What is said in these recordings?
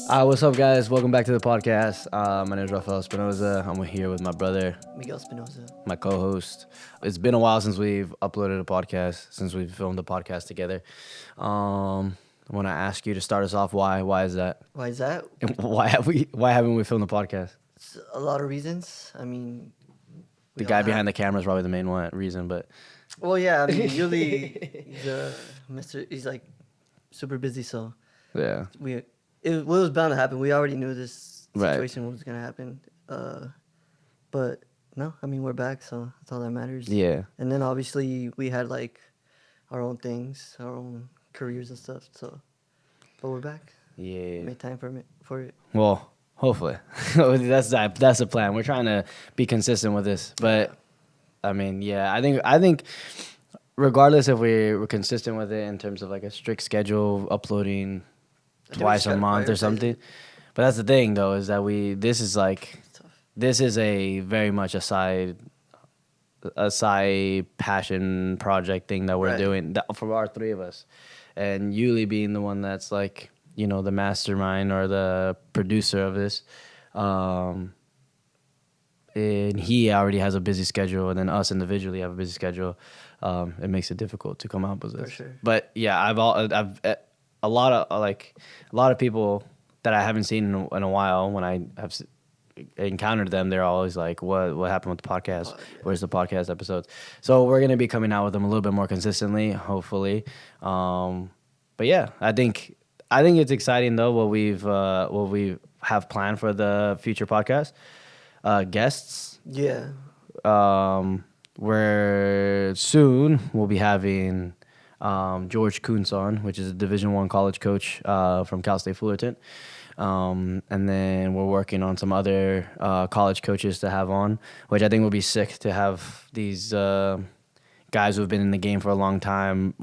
What's up, guys? Welcome back to the podcast. My name is Rafael Espinoza. I'm here with my brother, Miguel Espinoza. my co-host. It's been a while since we've uploaded a podcast, since we've filmed the podcast together. I want to ask you to start us off. Why? Why is that? Why is that? Why haven't we filmed the podcast? It's a lot of reasons. I mean, The guy behind the camera is probably the main reason, but well, yeah. I mean, usually he's like super busy, so yeah. it was bound to happen. We already knew this Right. situation was gonna happen. But no, I mean we're back, so that's all that matters. Yeah. And then obviously we had like our own things, our own careers and stuff. So, but we're back. Yeah. Made time for it. Well, hopefully. That's the plan. We're trying to be consistent with this. But I mean, yeah, I think regardless if we're consistent with it in terms of like a strict schedule, uploading twice a month or something. But that's the thing though, is that this is a very much a side passion project thing that we're doing for our three of us. And Yuli being the one that's like, you know, the mastermind or the producer of this. And he already has a busy schedule, and then us individually have a busy schedule. It makes it difficult to come up with this. For sure. But yeah, I've a lot of people that I haven't seen in a while. When I have encountered them, they're always like, "What happened with the podcast? Where's the podcast episodes?" So we're gonna be coming out with them a little bit more consistently, hopefully. But yeah, I think it's exciting though what we have planned for the future podcast. Guests. Yeah. Where soon we'll be having George Kuntz on, which is a Division I college coach from Cal State Fullerton. And then we're working on some other college coaches to have on, which I think will be sick to have these guys who've been in the game for a long time,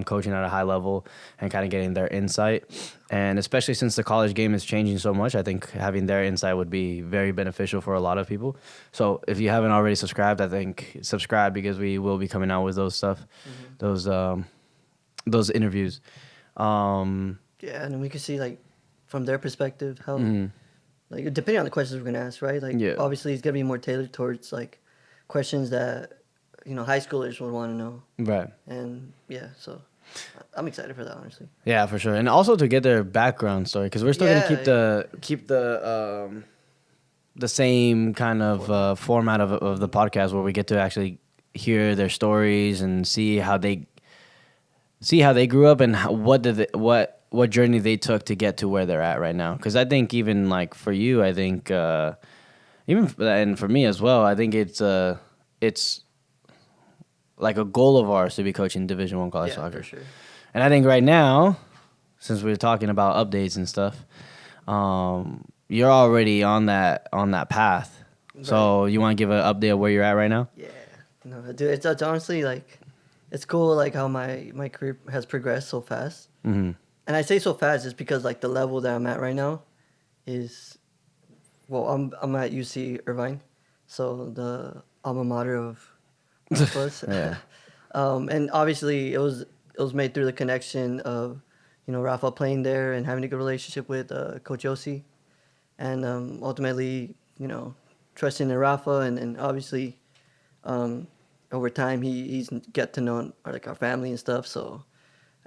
coaching at a high level and kind of getting their insight. And especially since the college game is changing so much, I think having their insight would be very beneficial for a lot of people. So if you haven't already subscribed, I think subscribe, because we will be coming out with those stuff, those interviews. Yeah, and then we can see like from their perspective how, like depending on the questions we're gonna ask, right? Like obviously it's gonna be more tailored towards like questions that high schoolers would want to know. Right. And yeah, so I'm excited for that, honestly. Yeah, for sure, and also to get their background story, because we're still gonna keep the same kind of format of the podcast, where we get to actually hear their stories and see how they grew up and what journey they took to get to where they're at right now. Because I think even like for you, I think even and for me as well, I think it's like a goal of ours to be coaching Division I college soccer. For sure. And I think right now, since we're talking about updates and stuff, you're already on that path. Right. So you want to give an update of where you're at right now? Yeah. No, dude, it's honestly like, it's cool like how my career has progressed so fast. Mm-hmm. And I say so fast just because like the level that I'm at right now is, well, I'm at UC Irvine, so the alma mater of us. Yeah. And obviously it was made through the connection of, Rafa playing there and having a good relationship with Coach Yossi, and ultimately, trusting in Rafa, and obviously, over time he's get to know like our family and stuff. So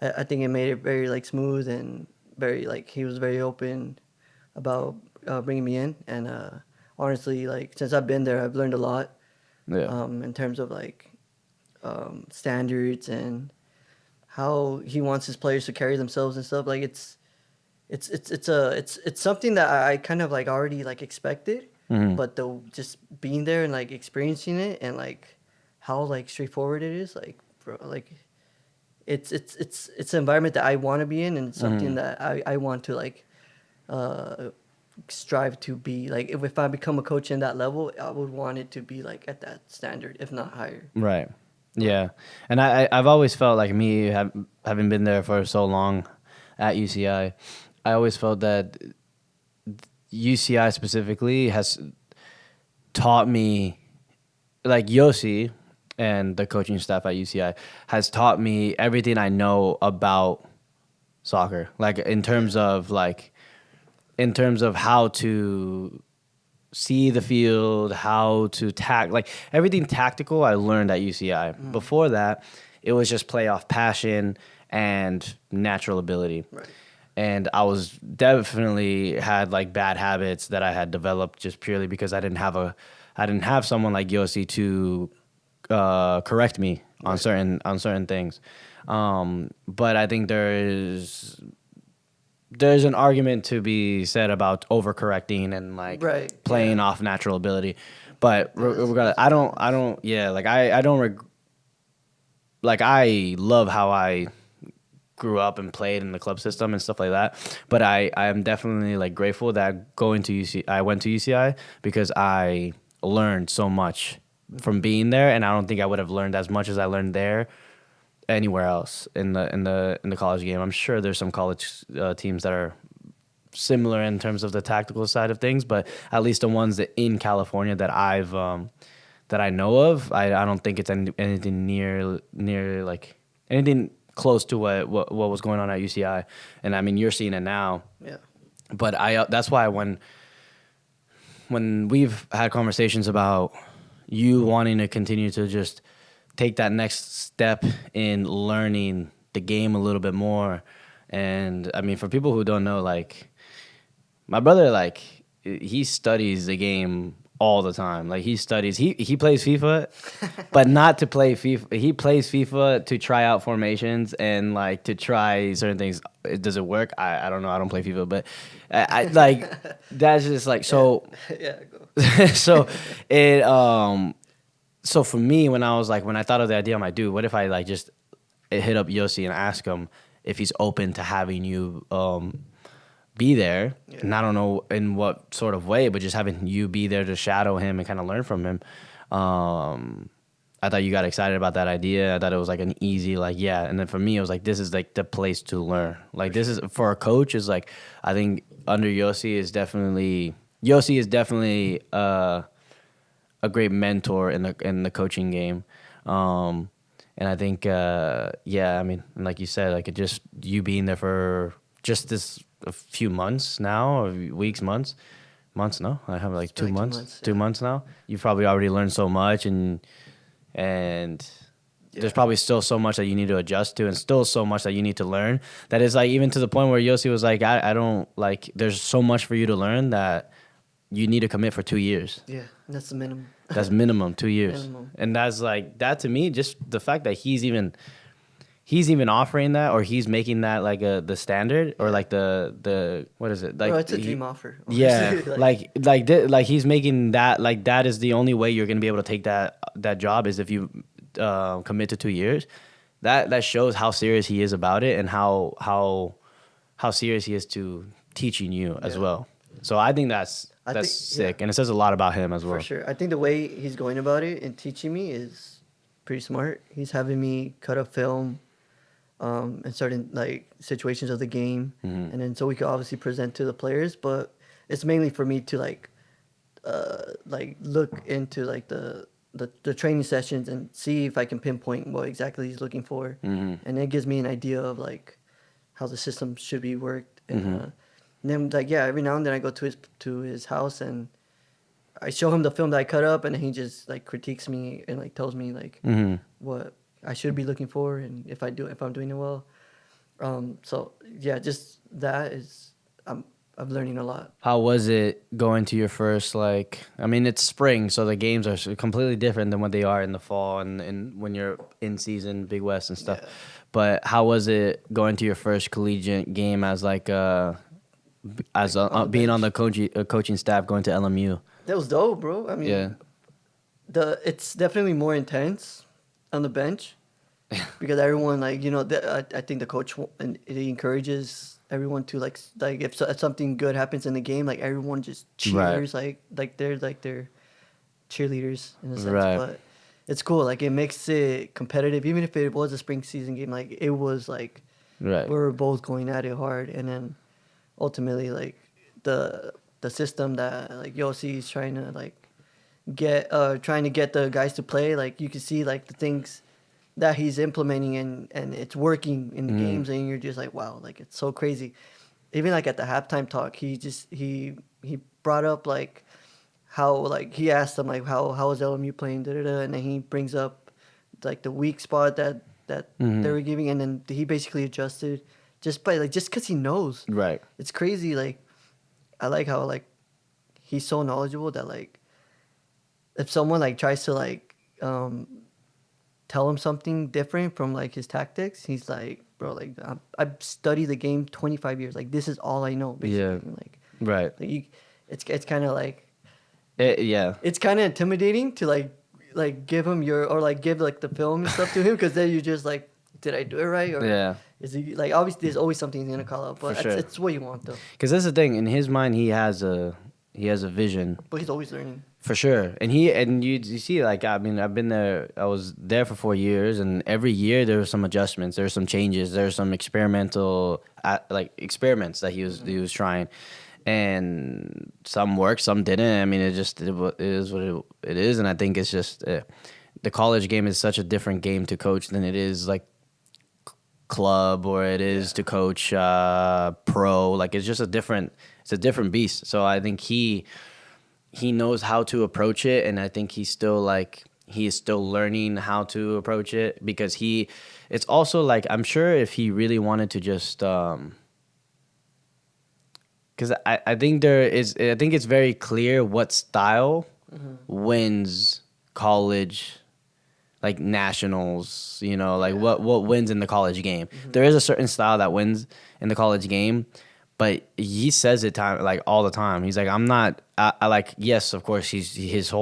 I think it made it very like smooth and very like he was very open about bringing me in, and honestly, like since I've been there, I've learned a lot. Yeah. In terms of like standards and how he wants his players to carry themselves and stuff. Like it's something that I kind of like already like expected, but just being there and like experiencing it and like how like straightforward it is, like bro, like it's an environment that I want to be in, and it's something that I want to like strive to be. Like if I become a coach in that level, I would want it to be like at that standard, if not higher. Right. Yeah. And I've always felt like having been there for so long at UCI, I always felt that UCI specifically has taught me, like Yossi and the coaching staff at UCI has taught me everything I know about soccer. Like in terms of like in terms of how to see the field, how to like everything tactical I learned at UCI. Before that, it was just play off passion and natural ability. Right. And I was definitely had like bad habits that I had developed just purely because I didn't have someone like Yossi to correct me on certain things. But I think there's an argument to be said about overcorrecting and like Right, playing yeah. off natural ability. But regardless, I don't, yeah, like I don't, like I love how I grew up and played in the club system and stuff like that. But I am definitely like grateful that I went to UCI because I learned so much from being there, and I don't think I would have learned as much as I learned there anywhere else in the college game. I'm sure there's some college teams that are similar in terms of the tactical side of things, but at least the ones that in California that that I know of, I don't think it's anything near like anything close to what was going on at UCI. And I mean, you're seeing it now. Yeah. But that's why when we've had conversations about you wanting to continue to just take that next step in learning the game a little bit more. And I mean, for people who don't know, like my brother, like he studies the game all the time. Like he studies, he plays FIFA, but not to play FIFA. He plays FIFA to try out formations and like to try certain things. Does it work? I don't know. I don't play FIFA, but I like that's just like so. Yeah. Go. So it so for me when I thought of the idea, I'm like, dude, what if I like just hit up Yossi and ask him if he's open to having you be there. Yeah. And I don't know in what sort of way, but just having you be there to shadow him and kind of learn from him. I thought you got excited about that idea. I thought it was like an easy, like, yeah. And then for me, it was like, this is like the place to learn. Like this is for a coach is like, I think under Yossi is definitely a great mentor in the coaching game. And I think, yeah, I mean, like you said, like it just you being there for just a few months now, or weeks, months. No, I have like 2 months. 2 months, 2 yeah. months now. You've probably already learned so much, and there's probably still so much that you need to adjust to, and still so much that you need to learn. That is like even to the point where Yossi was like, I don't like. There's so much for you to learn that you need to commit for 2 years. Yeah, that's the minimum. That's minimum 2 years. Minimum. And that's like that to me. Just the fact that he's even offering that, or he's making that like the standard, or like the what is it like? Bro, it's a dream offer. Yeah, honestly. like he's making that like that is the only way you're gonna be able to take that job is if you commit to 2 years. That shows how serious he is about it, and how serious he is to teaching you as well. So I think that's sick, yeah. and it says a lot about him as well. For sure. I think the way he's going about it and teaching me is pretty smart. He's having me cut up film in certain like situations of the game, and then so we could obviously present to the players. But it's mainly for me to like look into like the training sessions and see if I can pinpoint what exactly he's looking for, and it gives me an idea of like how the system should be worked. And then like yeah, every now and then I go to his house and I show him the film that I cut up, and he just like critiques me and like tells me like what I should be looking for and if I'm doing it well. So yeah, just that is I'm learning a lot. How was it going to your first, like, I mean, it's spring, so the games are completely different than what they are in the fall and when you're in season, Big West and stuff. Yeah. But how was it going to your first collegiate game as like being on the coaching staff going to LMU? That was dope, bro. I mean, Yeah. It's definitely more intense on the bench because everyone like I think the coach and he encourages everyone to like if something good happens in the game, like everyone just cheers like they're cheerleaders in a sense. Right. But it's cool. Like it makes it competitive, even if it was a spring season game. Like it was like we were both going at it hard, and then ultimately like the system that like Yossi is trying to like get the guys to play. Like you can see like the things that he's implementing and it's working in the games, and you're just like, wow, like it's so crazy. even like at the halftime talk, he brought up like how like he asked them like how was LMU playing, da, da, da, and then he brings up like the weak spot that they were giving, and then he basically adjusted just by like just because he knows. Right. It's crazy. Like I like how like he's so knowledgeable that like if someone like tries to like tell him something different from like his tactics, he's like, bro, like I've studied the game 25 years. Like this is all I know. Basically. Yeah. Right. Like you, it's kind of like Yeah. it's kind of intimidating to like give him your or like give like the film and stuff to him because then you just like, did I do it right or Yeah. is he like obviously there's always something he's gonna call out, but For sure. it's what you want though. Because that's the thing. In his mind, he has a vision. But he's always learning. For sure, and you see, like, I mean, I've been there. I was there for 4 years, and every year there were some adjustments, there were some changes, there were some experimental, like experiments that he was trying, and some worked, some didn't. I mean, it is what it is, and I think it's just the college game is such a different game to coach than it is like club or it is to coach pro. Like it's just it's a different beast. So I think he knows how to approach it, and I think he is still learning how to approach it because it's also like I'm sure if he really wanted to just because I think it's very clear what style wins college like nationals, like what wins in the college game. There is a certain style that wins in the college game. But he says it all the time. He's like, I'm not. I like. Yes, of course. His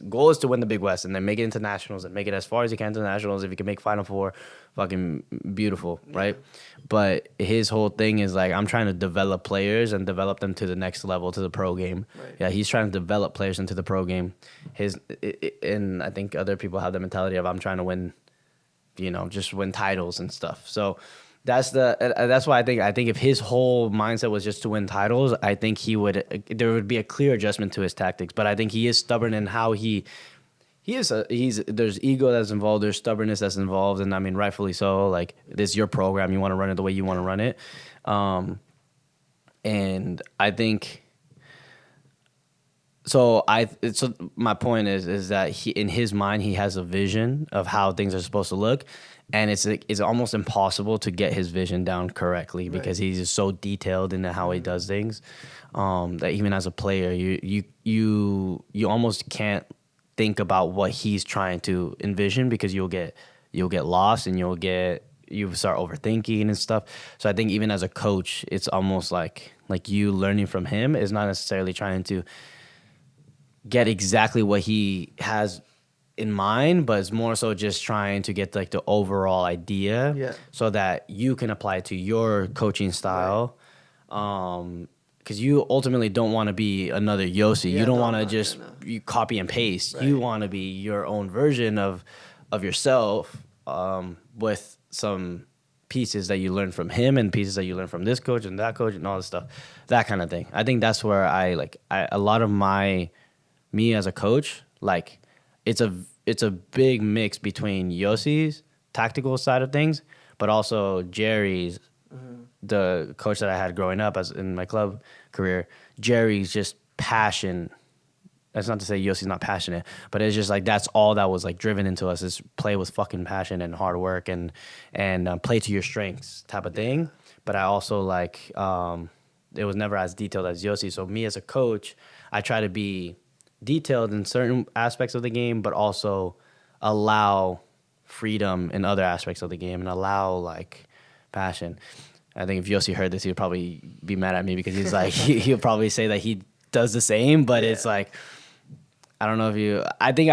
goal is to win the Big West and then make it into nationals and make it as far as he can to nationals. If he can make Final Four, fucking beautiful, right? But his whole thing is like, I'm trying to develop players and develop them to the next level, to the pro game. Right. Yeah, he's trying to develop players into the pro game. And I think other people have the mentality of I'm trying to win, just win titles and stuff. So. That's why I think if his whole mindset was just to win titles, I think there would be a clear adjustment to his tactics. But I think he is stubborn in how there's ego that's involved, there's stubbornness that's involved, and I mean rightfully so. Like this is your program, you want to run it the way you want to run it, and I think. So my point is that in his mind he has a vision of how things are supposed to look, and it's almost impossible to get his vision down correctly because he's just so detailed into how he does things that even as a player you almost can't think about what he's trying to envision because you'll get lost and you start overthinking and stuff. So I think even as a coach, it's almost like you learning from him is not necessarily trying to get exactly what he has in mind, but it's more so just trying to get like the overall idea so that you can apply it to your coaching style. Because you ultimately don't want to be another Yossi. You don't want to you copy and paste. Right. You want to be your own version of yourself with some pieces that you learn from him and pieces that you learn from this coach and that coach and all this stuff, that kind of thing. I think that's where a lot of me as a coach, like it's a big mix between Yossi's tactical side of things, but also Jerry's, the coach that I had growing up as in my club career. Jerry's just passion. That's not to say Yossi's not passionate, but it's just like that's all that was like driven into us is play with fucking passion and hard work and play to your strengths type of thing. But I also it was never as detailed as Yossi. So me as a coach, I try to be detailed in certain aspects of the game, but also allow freedom in other aspects of the game and allow like passion. I think if Yossi heard this, he'd probably be mad at me because he's like he'll probably say that he does the same, but it's like I don't know if I think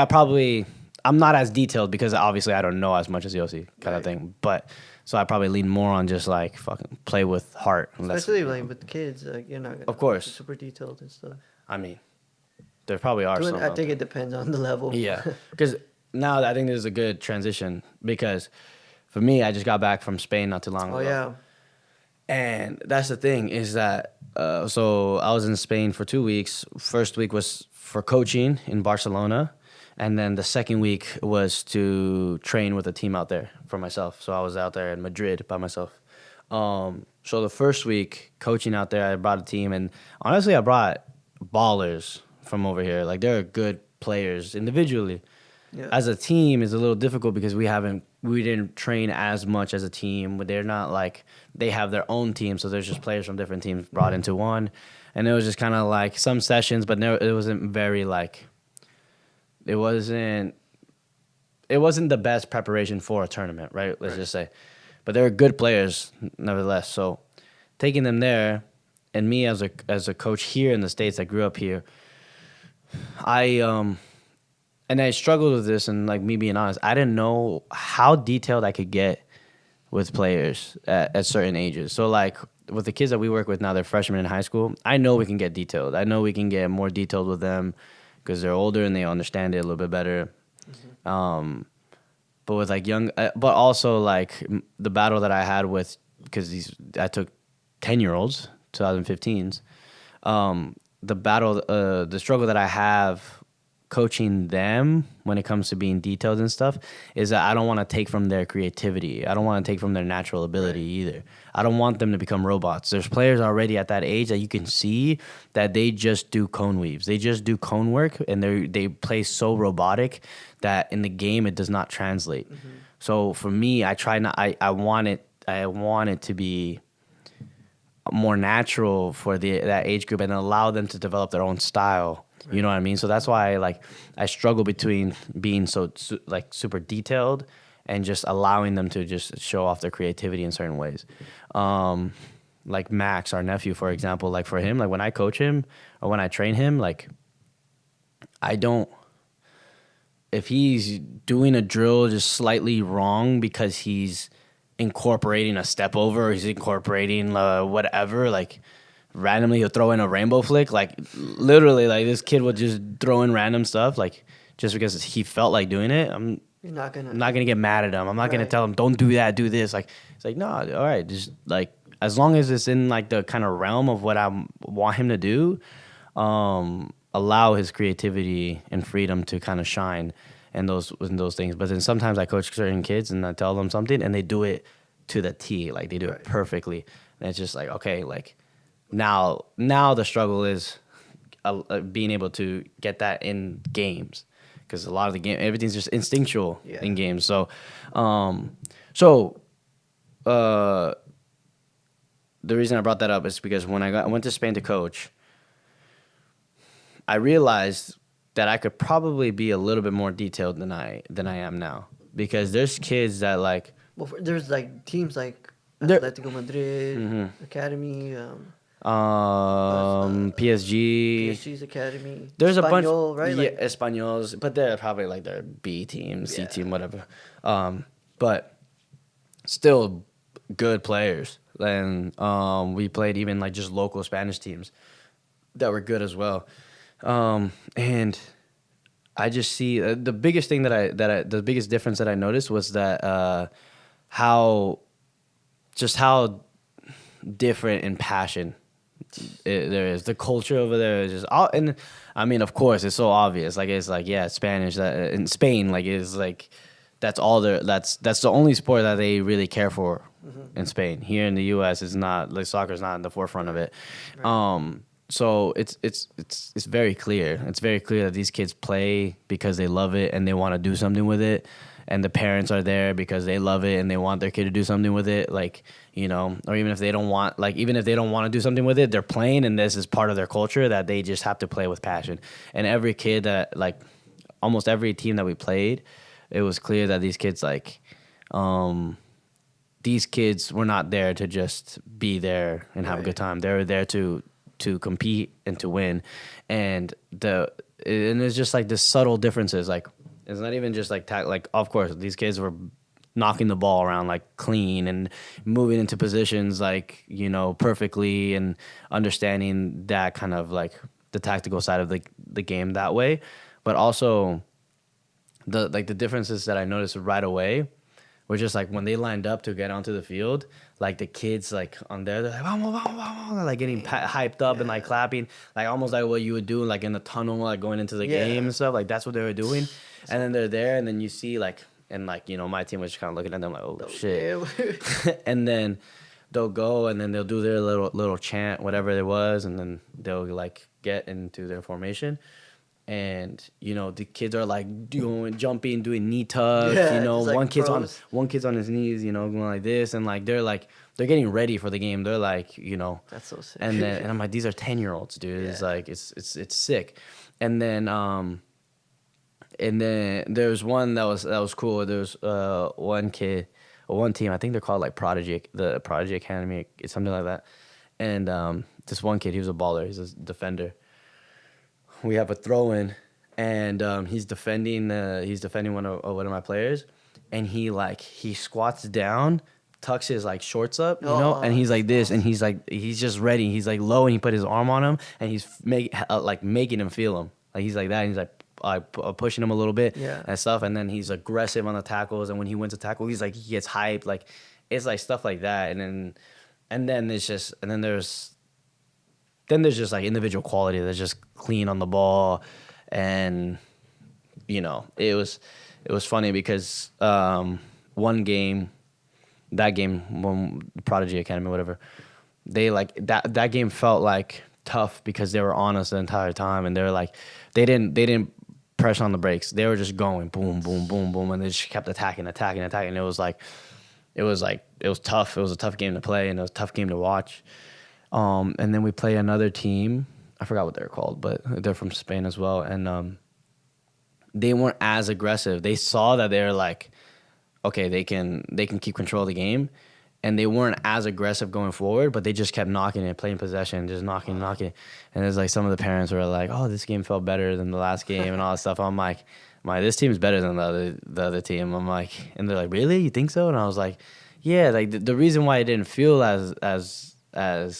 I'm not as detailed because obviously I don't know as much as Yossi kind of thing, but so I probably lean more on just like fucking play with heart. Especially like with kids, like you're not gonna of course super detailed and stuff. I mean, there probably are some. I think it depends on the level. Yeah, because now I think this is a good transition because for me, I just got back from Spain not too long ago. Oh yeah. And that's the thing is that so I was in Spain for 2 weeks. First week was for coaching in Barcelona, and then the second week was to train with a team out there for myself. So I was out there in Madrid by myself. So the first week coaching out there, I brought a team, and honestly, I brought ballers from over here. Like they're good players individually. Yeah. As a team, is a little difficult because we didn't train as much as a team. But they're not like they have their own team, so there's just players from different teams brought into one, and it was just kind of like some sessions, but it wasn't very like it wasn't the best preparation for a tournament, right? Let's just say. But they're good players nevertheless. So taking them there, and me as a coach here in the States, I grew up here. I struggled with this, and like me being honest, I didn't know how detailed I could get with players at certain ages. So like with the kids that we work with now, they're freshmen in high school. I know we can get detailed. I know we can get more detailed with them because they're older and they understand it a little bit better. Mm-hmm. But with like young, but also like the battle that I had with, because I took 10-year-olds, 2015s. The struggle that I have coaching them when it comes to being detailed and stuff is that I don't want to take from their creativity. I don't want to take from their natural ability either. I don't want them to become robots. There's players already at that age that you can see that they just do cone weaves. They just do cone work, and they play so robotic that in the game it does not translate. Mm-hmm. So for me, I want it to be more natural for that age group and allow them to develop their own style. Right. You know what I mean? So that's why I struggle between being super detailed and just allowing them to just show off their creativity in certain ways. Like Max, our nephew, for example, like for him, like when I coach him or when I train him, like if he's doing a drill just slightly wrong because he's incorporating a step over, or he's incorporating whatever, like randomly he'll throw in a rainbow flick, like literally, like this kid will just throw in random stuff, like just because he felt like doing it. I'm not gonna get mad at him. I'm not gonna tell him don't do that, do this. Like it's like no, all right, just like as long as it's in like the kind of realm of what I want him to do, allow his creativity and freedom to kind of shine in those things. But then sometimes I coach certain kids and I tell them something and they do it to the T, like they do it perfectly, and it's just like okay, like now the struggle is being able to get that in games, because a lot of the game everything's just instinctual in games. So the reason I brought that up is because when I went to Spain to coach, I realized that I could probably be a little bit more detailed than I am now, because there's kids that like. Well, there's like teams like Atletico Madrid, mm-hmm. Academy, PSG's Academy. There's Espanyol, a bunch, right? Yeah, like, Espanyol's, but they're probably like their B team, C team, whatever. But still good players, and we played even like just local Spanish teams that were good as well. And I just see the biggest thing the biggest difference that I noticed was that how different in passion there is. The culture over there is just all, and I mean, of course, it's so obvious. Like it's like Spanish that in Spain, like it's like that's all that's the only sport that they really care for in Spain. Here in the U.S., it's not like soccer's not in the forefront of it. Right. So it's very clear. It's very clear that these kids play because they love it and they want to do something with it, and the parents are there because they love it and they want their kid to do something with it. Like, you know, or even if they don't want to do something with it, they're playing, and this is part of their culture that they just have to play with passion. And every kid that like, almost every team that we played, it was clear that these kids were not there to just be there and have a good time. They were there to compete and to win, and it's just like the subtle differences. Like it's not even just like like of course these kids were knocking the ball around like clean and moving into positions like, you know, perfectly, and understanding that kind of like the tactical side of the game that way. But also the differences that I noticed right away were just like when they lined up to get onto the field, like the kids like on there, they're like vamos, vamos, vamos, like getting hyped up and like clapping, like almost like what you would do like in the tunnel, like going into the game and stuff. Like that's what they were doing. And then they're there, and then you see like, and like, you know, my team was just kind of looking at them like, oh shit. And then they'll go and then they'll do their little chant, whatever it was, and then they'll like get into their formation. And the kids are like jumping, doing knee tucks. Yeah, just like pros. One kid's on his knees, going like this, and like they're getting ready for the game. They're like, That's so sick. and I'm like, these are 10-year-olds, dude. It's Yeah. like it's sick. And then there's one that was cool. There's one kid, or one team. I think they're called like the Prodigy Academy. It's something like that. And this one kid, he was a baller. He's a defender. We have a throw in, and he's defending one of my players, and he squats down, tucks his like shorts up, and he's like this, and he's just ready. He's like low, and he put his arm on him, and he's making him feel him. Like he's like that, and he's like pushing him a little bit, Yeah. and stuff, and then he's aggressive on the tackles, and when he wins a tackle, he gets hyped, like it's like stuff like that, and then there's just like individual quality that's just clean on the ball, and it was funny because one game, when Prodigy Academy, whatever, they like that game felt like tough because they were on us the entire time, and they didn't press on the brakes. They were just going boom, boom, boom, boom, and they just kept attacking. It was tough. It was a tough game to play, and it was a tough game to watch. And then we play another team. I forgot what they're called, but they're from Spain as well. And they weren't as aggressive. They saw that they're like, okay, they can keep control of the game, and they weren't as aggressive going forward. But they just kept knocking it, playing possession, just knocking. And it's like some of the parents were like, "Oh, this game felt better than the last game," and all that stuff. I'm like, this team's better than the other team. I'm like, and they're like, "Really? You think so?" And I was like, "Yeah." Like the reason why it didn't feel as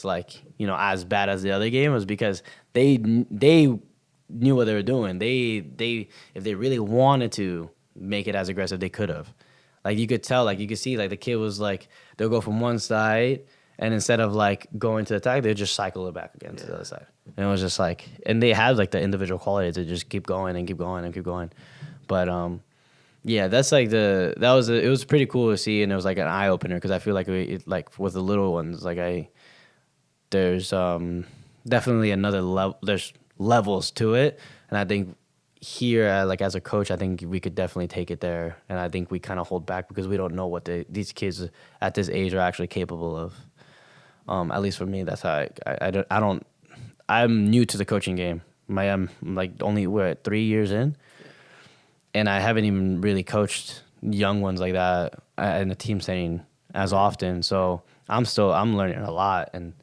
like as bad as the other game was because they knew what they were doing. They if they really wanted to make it as aggressive, they could have. Like you could tell, like you could see, like the kid was like they'll go from one side, and instead of like going to the attack, they'd just cycle it back again to the other side. And it was just like, and they had like the individual quality to just keep going and keep going and keep going. But yeah, that's like it was pretty cool to see, and it was like an eye opener because I feel like like with the little ones, like there's definitely another level. There's levels to it, and I think here, like as a coach, I think we could definitely take it there, and I think we kind of hold back because we don't know what these kids at this age are actually capable of. At least for me, that's how I don't. I'm new to the coaching game. I'm like we're at 3 years in, and I haven't even really coached young ones like that in a team setting as often. So I'm learning a lot, and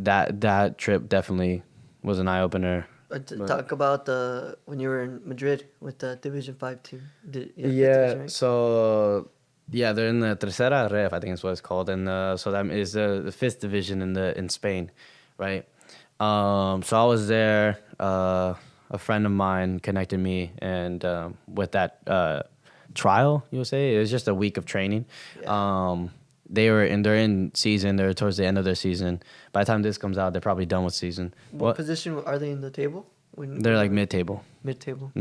that trip definitely was an eye opener. Talk about when you were in Madrid with the Division 5 team. So they're in the Tercera Ref, I think is what it's called, and so that is the fifth division in Spain, right? So I was there. A friend of mine connected me, and with that trial, you would say it was just a week of training. Yeah. They're in season. They're towards the end of their season. By the time this comes out, they're probably done with season. What position are they in the table? They're like mid-table. Mid-table.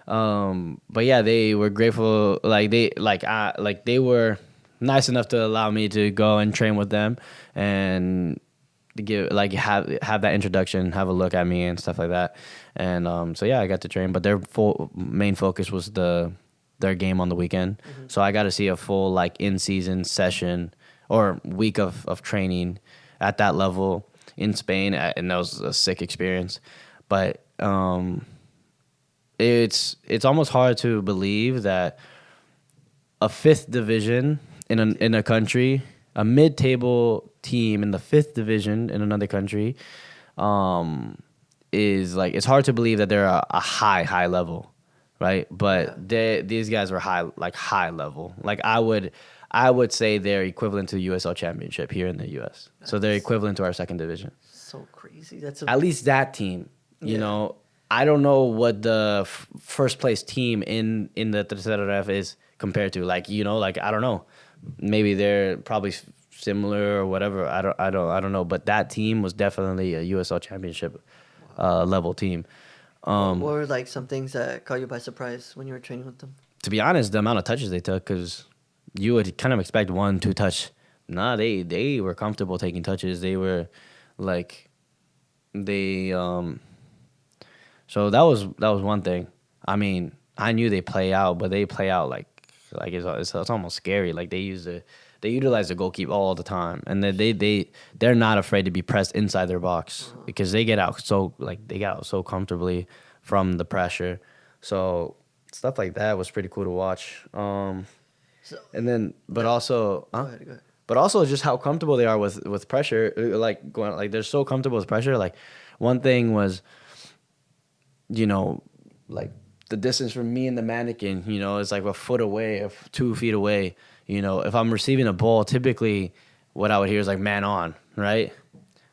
But yeah, they were grateful. They were nice enough to allow me to go and train with them, and to give have that introduction, have a look at me and stuff like that. And so yeah, I got to train. But their main focus was their game on the weekend. Mm-hmm. So I got to see a full like in-season session or week of training at that level in Spain, and that was a sick experience. But it's almost hard to believe that a fifth division in a country, a mid-table team in the fifth division in another country, is like, it's hard to believe that they're a high level. Right, but these guys were high level. Like I would say they're equivalent to the USL Championship here in the US. So they're equivalent to our second division. So crazy. At least that team. You know, I don't know what the first place team in the Tercera Ref is compared to. Like I don't know. Maybe they're probably similar or whatever. I don't know. But that team was definitely a USL Championship level team. What were like some things that caught you by surprise when you were training with them? To be honest, the amount of touches they took, because you would kind of expect 1-2 touch Nah, they were comfortable taking touches. They were like they so that was one thing. I mean, I knew they play out, but they play out like it's almost scary. Like they utilize the goalkeeper all the time, and then they're not afraid to be pressed inside their box because they get out so comfortably from the pressure. So stuff like that was pretty cool to watch. So, And then, but also, go ahead. but also just how comfortable they are with pressure. Like they're so comfortable with pressure. Like one thing was, like the distance from me and the mannequin, is like a foot away, 2 feet away. If I'm receiving a ball, typically what I would hear is like man on, right?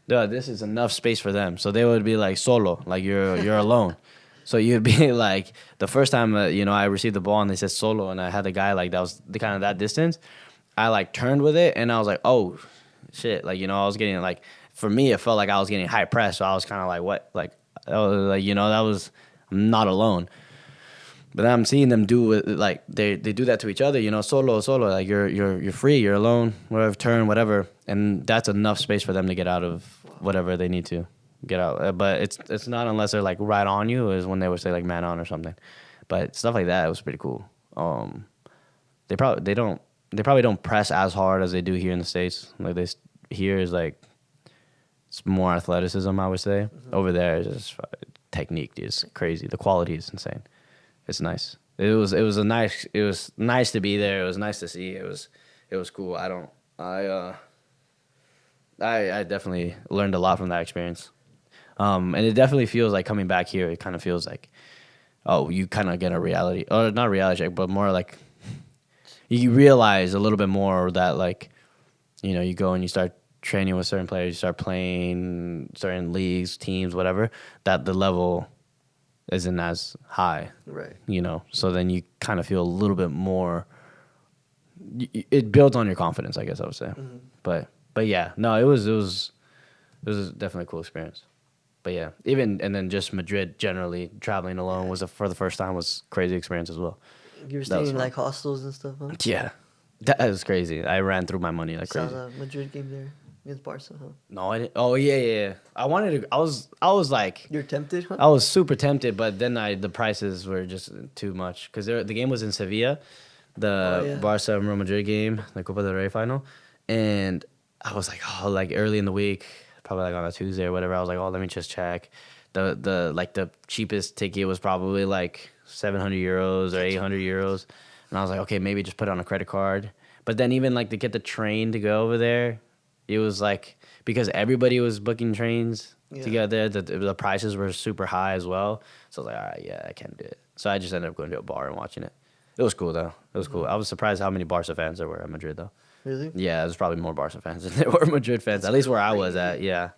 Duh, this is enough space for them. So they would be like solo, like you're alone. So you'd be like the first time I received the ball and they said solo and I had the guy like that was the kind of that distance. I like turned with it and I was like, oh shit, like I was getting like for me it felt like I was getting high press, so I was kind of like what like that was I'm not alone. But I'm seeing them do it like they do that to each other, solo, like you're free, you're alone, whatever turn, whatever, and that's enough space for them to get out of whatever they need to get out. But it's not unless they're like right on you is when they would say like man on or something. But stuff like that was pretty cool. They probably don't press as hard as they do here in the States. Like here is like it's more athleticism, I would say. Mm-hmm. Over there is just technique is crazy. The quality is insane. It's nice. It was nice to be there. It was nice to see. It was cool. I definitely learned a lot from that experience. And it definitely feels like coming back here. It kind of feels like, oh, you kind of get a reality, or not reality check, but more like you realize a little bit more that like, you go and you start training with certain players, you start playing certain leagues, teams, whatever. That the level isn't as high, right? So then you kind of feel a little bit more. It builds on your confidence, I guess I would say. Mm-hmm. But yeah, no, it was definitely a cool experience. But yeah, and then just Madrid generally traveling alone for the first time was crazy experience as well. You were staying in like hostels and stuff, huh? Yeah, that was crazy. I ran through my money like crazy. Saw the Madrid game there against Barca, huh? No, I didn't. Oh yeah. I wanted to. I was like. You're tempted, huh? I was super tempted, but then the prices were just too much because the game was in Sevilla, the Barca and Real Madrid game, the Copa del Rey final, and I was like, like early in the week, probably like on a Tuesday or whatever. I was like, let me just check. The cheapest ticket was probably like 700 euros or 800 euros, and I was like, okay, maybe just put it on a credit card. But then even like to get the train to go over there, it was like because everybody was booking trains to get there, the prices were super high as well. So I was like, all right, yeah, I can't do it. So I just ended up going to a bar and watching it. It was cool though. It was cool. I was surprised how many Barca fans there were at Madrid though. Really? Yeah, there's probably more Barca fans than there were Madrid fans. That's at least where I was at. Yeah,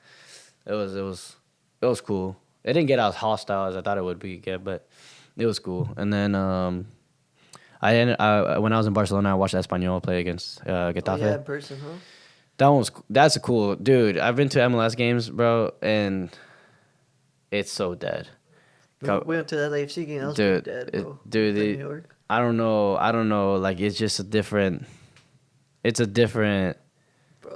it was cool. It didn't get as hostile as I thought it would be, but it was cool. And then when I was in Barcelona, I watched Espanyol play against Getafe. Oh, yeah, in person, huh? That's a cool dude. I've been to MLS games, bro, and it's so dead. We went to that LAFC game. That was pretty dead, bro. New York. I don't know. Like it's just a different. Bro,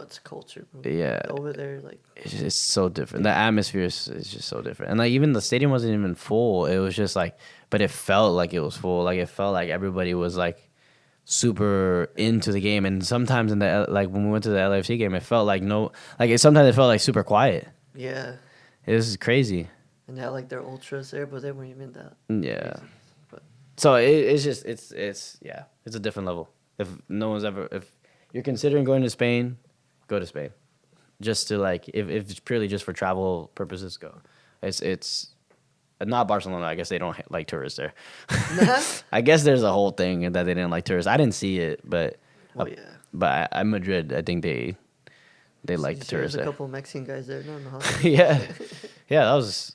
it's culture, bro. Yeah. Over there, like it's just so different. The atmosphere is just so different, and like even the stadium wasn't even full. It was just like, but it felt like it was full. Like it felt like everybody was like super into the game, and sometimes when we went to the LAFC game, it felt like sometimes it felt like super quiet. Yeah, it was crazy. And they had like their ultras there, but they weren't even that. Yeah, but. So it's a different level. If you're considering going to Spain, go to Spain, just to like if it's purely just for travel purposes, go. It's. Not Barcelona. I guess they don't like tourists there. I guess there's a whole thing that they didn't like tourists. I didn't see it, but But at Madrid, I think they like the tourists there. There's a couple Mexican guys there, no, in the hospital.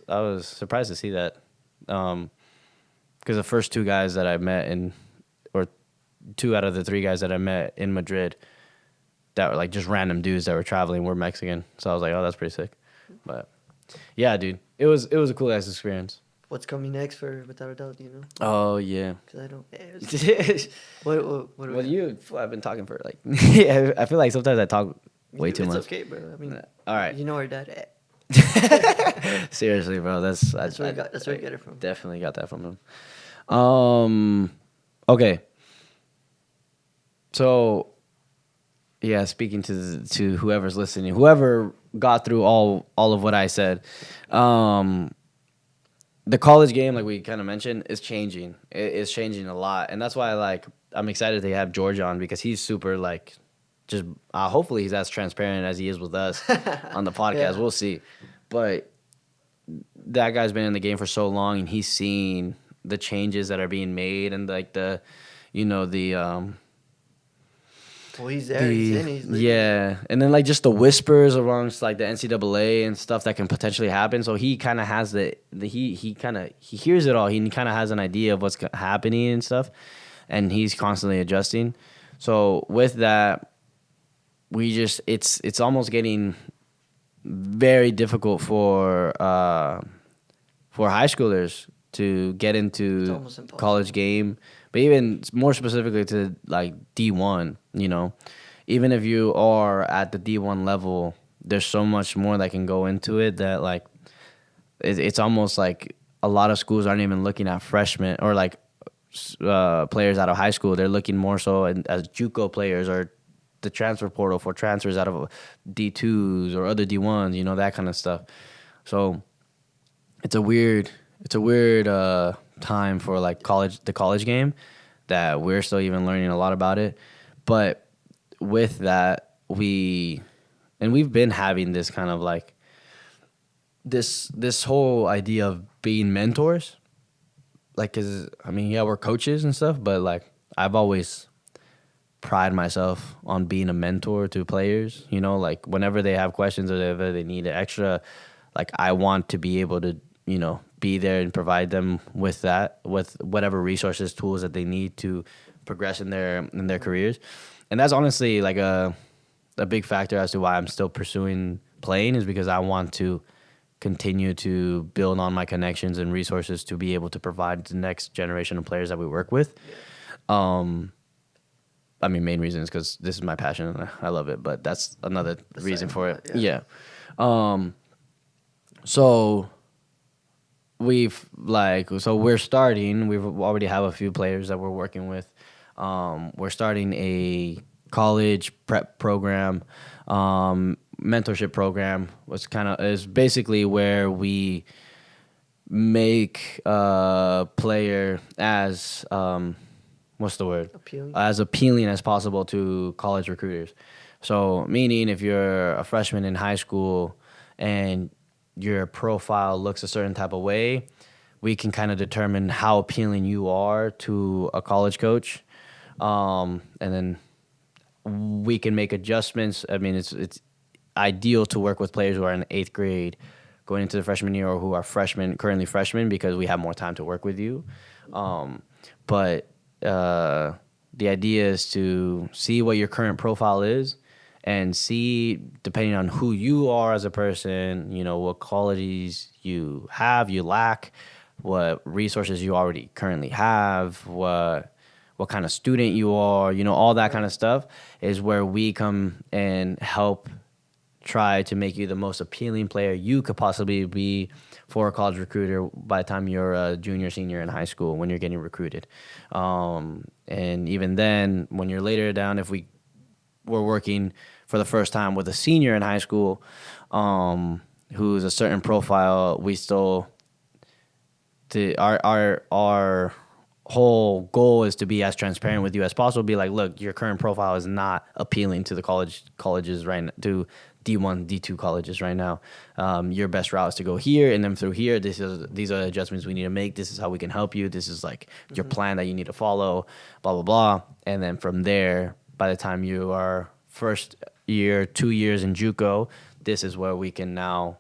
I was surprised to see that, because the first two guys that I met or 2 out of the 3 guys that I met in Madrid, that were like just random dudes that were traveling were Mexican. So I was like, oh, that's pretty sick. But yeah, dude. It was a cool ass experience. what's coming next for without a doubt. Oh yeah. Because I don't. What Well, I've been talking for like. Yeah, I feel like sometimes I talk way too it's much. okay, bro. I mean, All right. you know our dad. Seriously, bro. That's where we get it from. Definitely got that from him. Okay. So, yeah, speaking to whoever's listening, whoever got through all of what I said, the college game, like we kind of mentioned, is changing. It's changing a lot, and that's why I'm excited to have George on because he's super just hopefully he's as transparent as he is with us on the podcast. Yeah. We'll see, but that guy's been in the game for so long, and he's seen the changes that are being made, and Well, he's there. He's in. He's leading. yeah, and then just the whispers amongst the NCAA and stuff that can potentially happen. So he kind of has he hears it all. He kind of has an idea of what's happening and stuff, and he's constantly adjusting. So with that, it's almost getting very difficult for high schoolers to get into college game, but even more specifically to D1, even if you are at the D1 level, there's so much more that can go into it that it's almost like a lot of schools aren't even looking at freshmen or players out of high school. They're looking more so as JUCO players or the transfer portal for transfers out of D2s or other D1s, that kind of stuff. So it's a weird time for the college game that we're still even learning a lot about it. But with that, we've been having this kind of this whole idea of being mentors. Cause we're coaches and stuff, but I've always pride myself on being a mentor to players, whenever they have questions or whenever they need extra, I want to be able to, be there and provide them with whatever resources, tools that they need to progress in their careers. And that's honestly a big factor as to why I'm still pursuing playing, is because I want to continue to build on my connections and resources to be able to provide the next generation of players that we work with. Main reason is because this is my passion and I love it, but that's another reason for it. Yeah. So we're starting. We already have a few players that we're working with. We're starting a college prep program, mentorship program. Is basically where we make a player as what's the word? As appealing as possible to college recruiters. So meaning if you're a freshman in high school and your profile looks a certain type of way, we can kind of determine how appealing you are to a college coach. And then we can make adjustments. It's ideal to work with players who are in 8th grade going into the freshman year or who are currently freshmen, because we have more time to work with you. But the idea is to see what your current profile is and see, depending on who you are as a person, what qualities you have, you lack, what resources you already currently have, what kind of student you are, all that kind of stuff is where we come and help try to make you the most appealing player you could possibly be for a college recruiter by the time you're a junior, senior in high school when you're getting recruited. And even then, when you're later down, if we're working for the first time with a senior in high school who's a certain profile, we still our whole goal is to be as transparent with you as possible. Be like, look, your current profile is not appealing to the colleges right now, to D1, D2 colleges right now. Your best route is to go here and then through here. These are the adjustments we need to make. This is how we can help you. This is your plan that you need to follow, blah, blah, blah. And then from there, by the time you are first year, 2 years in JUCO, this is where we can now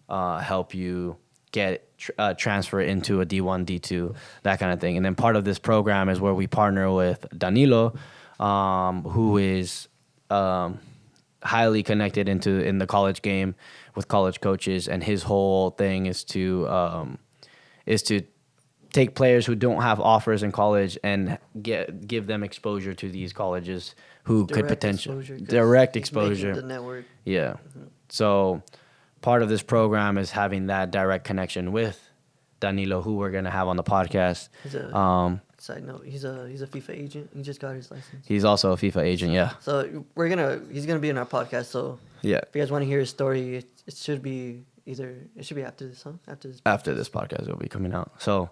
help you get transfer into a D1, D2, that kind of thing. And then part of this program is where we partner with Danilo, who is highly connected in the college game with college coaches, and his whole thing is to is to take players who don't have offers in college and give them exposure to these colleges who could potentially direct exposure. The network. Yeah. So part of this program is having that direct connection with Danilo, who we're gonna have on the podcast. Side note, he's a FIFA agent. He just got his license. He's also a FIFA agent, yeah. So he's gonna be in our podcast. So yeah, if you guys want to hear his story, it should be after this, huh? After this podcast, it'll be coming out. So,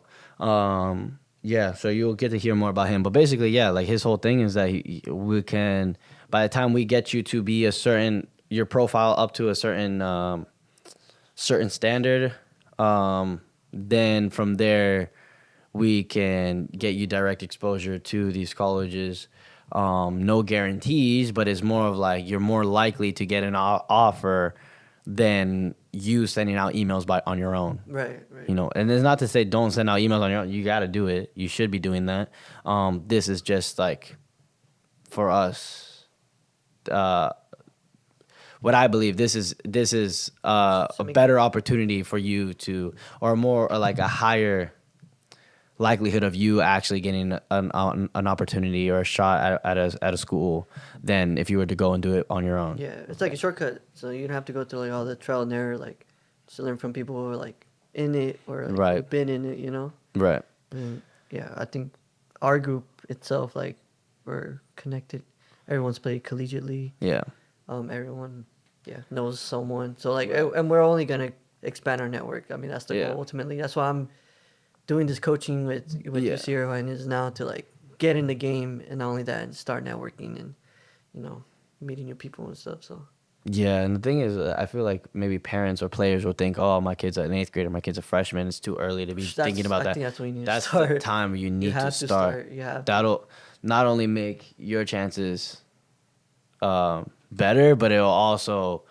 yeah, so you'll get to hear more about him. But basically, yeah, like his whole thing is that we can, by the time we get you to be your profile up to a certain standard, then from there we can get you direct exposure to these colleges. No guarantees, but it's more of like you're more likely to get an offer than you sending out emails on your own. Right. You know, and it's not to say don't send out emails on your own. You got to do it. You should be doing that. This is just like for us. What I believe this is a better opportunity for you to, or like a higher likelihood of you actually getting an opportunity or a shot at a school than if you were to go and do it on your own. Yeah, it's like a shortcut, so you don't have to go through like all the trial and error, like just learn from people who are like in it or like been in it, you know. Right. And yeah, I think our group itself, like we're connected. Everyone's played collegiately. Yeah. Everyone, knows someone. So like, and we're only gonna expand our network. I mean, that's the goal ultimately. That's why I'm doing this coaching with you, Sierra, and is now to like get in the game, and not only that, and start networking and meeting new people and stuff. So yeah, and the thing is, I feel like maybe parents or players will think, oh, my kid's an 8th grader, my kid's a freshman. It's too early to be thinking about that. I think that's when you need to start. That's the time you need to start. That'll not only make your chances better, but it'll also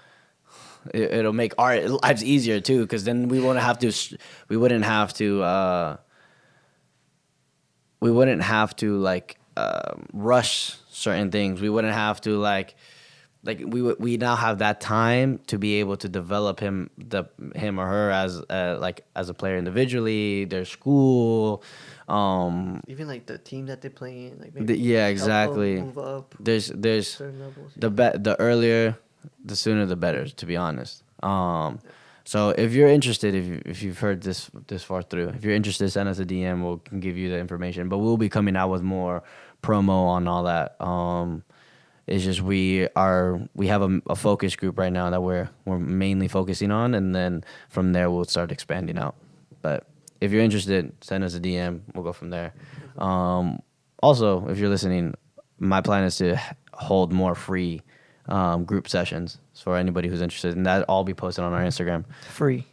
it'll make our lives easier too, because then we wouldn't have to like rush certain things. We wouldn't have to like we now have that time to be able to develop him or her as a player individually, their school, even like the team that they play in, like maybe exactly. Move up. There's the earlier, the sooner the better, to be honest. So if you're interested, if you've heard this far through, if you're interested, send us a DM. We'll can give you the information. But we'll be coming out with more promo on all that. It's just we have a focus group right now that we're mainly focusing on, and then from there we'll start expanding out. But if you're interested, send us a DM. We'll go from there. Also, if you're listening, my plan is to hold more free group sessions for anybody who's interested, and that all be posted on our Instagram. Free.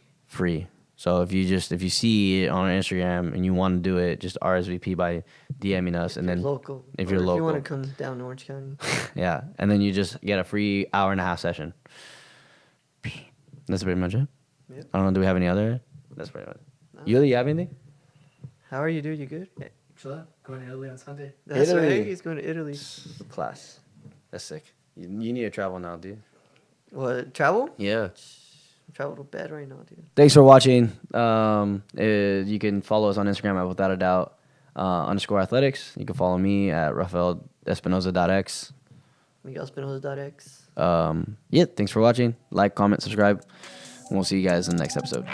So if you see it on our Instagram and you want to do it, just RSVP by DMing us, and then if you're local, if you want to come down to Orange County, yeah, and then you just get a free 1.5-hour session. That's pretty much it. Yep. I don't know. Do we have any other? That's pretty much it. No. You have anything? How are you, dude? You good? Yeah. Sure. Going to Italy on Sunday. That's right. He's going to Italy. Class. That's sick. You need to travel now, dude. What, travel? Yeah. Travel to bed right now, dude. Thanks for watching. You can follow us on Instagram at without a doubt _athletics. You can follow me at Rafael Espinoza.x. Miguel Espinoza.x. Thanks for watching. Like, comment, subscribe. And we'll see you guys in the next episode.